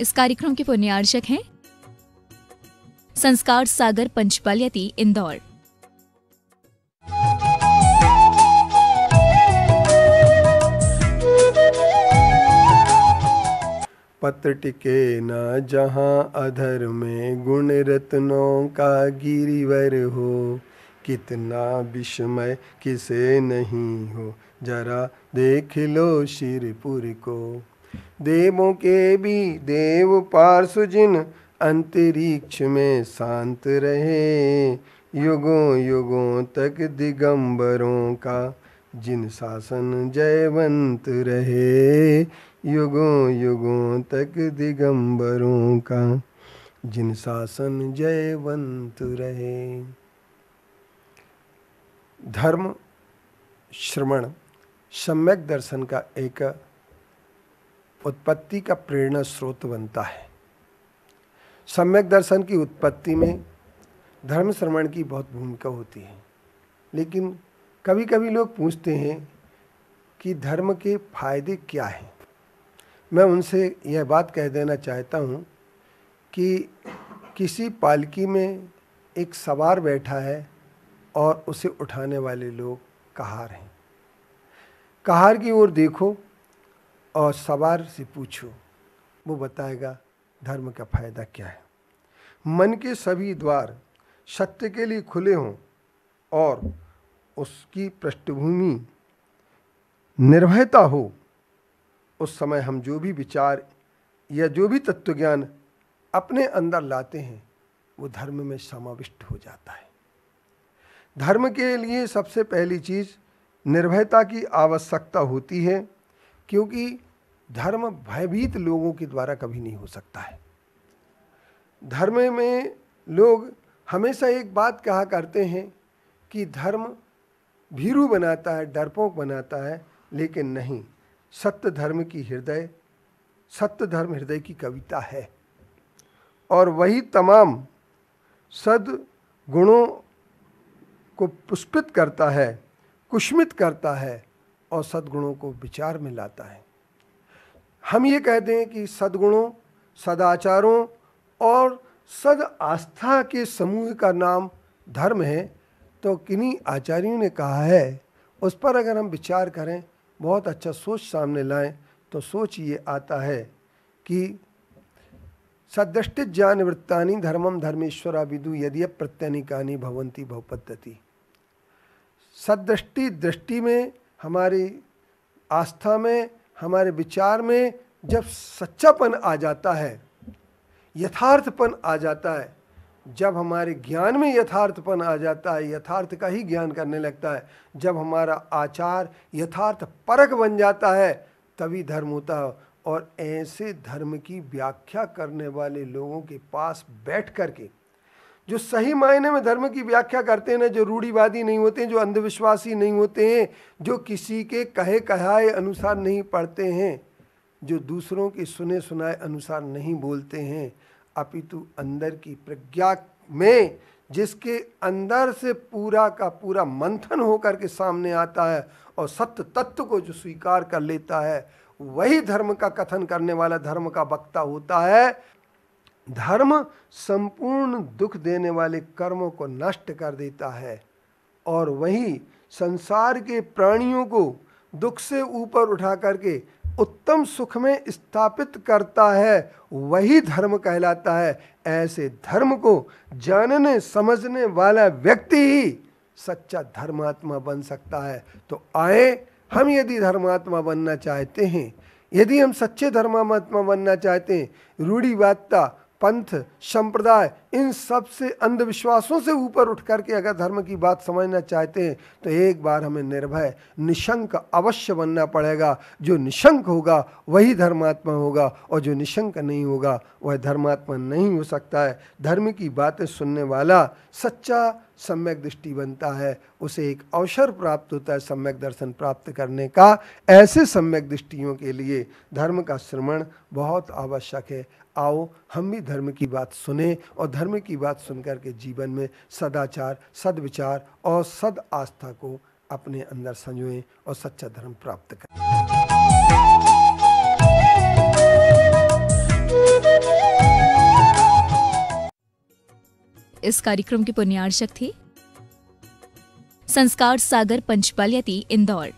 इस कार्यक्रम के पुण्यार्चक हैं संस्कार सागर पंचपालियती इंदौर। पत्र टिके न जहाँ अधर में, गुण रत्नों का गिरिवर हो। कितना विस्मय किसे नहीं हो, जरा देख लो शिरपुर को। देवों के भी देव पार्श्व जिन, अंतरिक्ष में शांत रहे। युगों युगों तक दिगंबरों का, जिन शासन जयवंत रहे। युगों युगों तक दिगंबरों का, जिन शासन जयवंत रहे। धर्म श्रवण सम्यक दर्शन का एक उत्पत्ति का प्रेरणा स्रोत बनता है। सम्यक दर्शन की उत्पत्ति में धर्म श्रवण की बहुत भूमिका होती है, लेकिन कभी कभी लोग पूछते हैं कि धर्म के फायदे क्या हैं। मैं उनसे यह बात कह देना चाहता हूँ कि किसी पालकी में एक सवार बैठा है और उसे उठाने वाले लोग कहार हैं। कहार की ओर देखो और सवार से पूछो, वो बताएगा धर्म का फायदा क्या है। मन के सभी द्वार सत्य के लिए खुले हों और उसकी पृष्ठभूमि निर्भयता हो, उस समय हम जो भी विचार या जो भी तत्व ज्ञान अपने अंदर लाते हैं वो धर्म में समाविष्ट हो जाता है। धर्म के लिए सबसे पहली चीज़ निर्भयता की आवश्यकता होती है, क्योंकि धर्म भयभीत लोगों के द्वारा कभी नहीं हो सकता है। धर्म में लोग हमेशा एक बात कहा करते हैं कि धर्म भीरू बनाता है, डरपोक बनाता है, लेकिन नहीं, सत्य धर्म की हृदय, सत्य धर्म हृदय की कविता है और वही तमाम सद्गुणों को पुष्पित करता है, कुष्मित करता है और सद्गुणों को विचार में लाता है। हम ये कहते हैं कि सद्गुणों, सदाचारों और सद आस्था के समूह का नाम धर्म है, तो किन्हीं आचार्यों ने कहा है, उस पर अगर हम विचार करें, बहुत अच्छा सोच सामने लाएं, तो सोच ये आता है कि सदृष्टि ज्ञान वृत्तानि धर्मम धर्मेश्वरा विदु यदि प्रत्यनिकानि भवन्ति भवपद्धति। सदृष्टि दृष्टि में, हमारी आस्था में, हमारे विचार में जब सच्चापन आ जाता है, यथार्थपन आ जाता है, जब हमारे ज्ञान में यथार्थपन आ जाता है, यथार्थ का ही ज्ञान करने लगता है, जब हमारा आचार यथार्थ परक बन जाता है, तभी धर्म होता है। और ऐसे धर्म की व्याख्या करने वाले लोगों के पास बैठ कर के, जो सही मायने में धर्म की व्याख्या करते हैं ना, जो रूढ़िवादी नहीं होते हैं, जो अंधविश्वासी नहीं होते हैं, जो किसी के कहे कहाए अनुसार नहीं पढ़ते हैं, जो दूसरों के सुने सुनाए अनुसार नहीं बोलते हैं, अपितु अंदर की प्रज्ञा में जिसके अंदर से पूरा का पूरा मंथन होकर के सामने आता है और सत्य तत्व को जो स्वीकार कर लेता है, वही धर्म का कथन करने वाला धर्म का वक्ता होता है। धर्म संपूर्ण दुख देने वाले कर्मों को नष्ट कर देता है और वही संसार के प्राणियों को दुख से ऊपर उठा करके उत्तम सुख में स्थापित करता है, वही धर्म कहलाता है। ऐसे धर्म को जानने समझने वाला व्यक्ति ही सच्चा धर्मात्मा बन सकता है। तो आए, हम यदि धर्मात्मा बनना चाहते हैं, यदि हम सच्चे धर्मात्मा बनना चाहते हैं, रूढ़िवादिता, पंथ, संप्रदाय, इन सब से, अंधविश्वासों से ऊपर उठ करके अगर धर्म की बात समझना चाहते हैं, तो एक बार हमें निर्भय निशंक अवश्य बनना पड़ेगा। जो निशंक होगा वही धर्मात्मा होगा और जो निशंक नहीं होगा वह धर्मात्मा नहीं हो सकता है। धर्म की बातें सुनने वाला सच्चा सम्यक दृष्टि बनता है, उसे एक अवसर प्राप्त होता है सम्यक दर्शन प्राप्त करने का। ऐसे सम्यक दृष्टियों के लिए धर्म का श्रवण बहुत आवश्यक है। आओ हम भी धर्म की बात सुने और धर्म की बात सुनकर के जीवन में सदाचार, सद्विचार और सद आस्था को अपने अंदर संजोएं और सच्चा धर्म प्राप्त करें। इस कार्यक्रम के पुण्यार्चक थे संस्कार सागर पंचपालियाती इंदौर।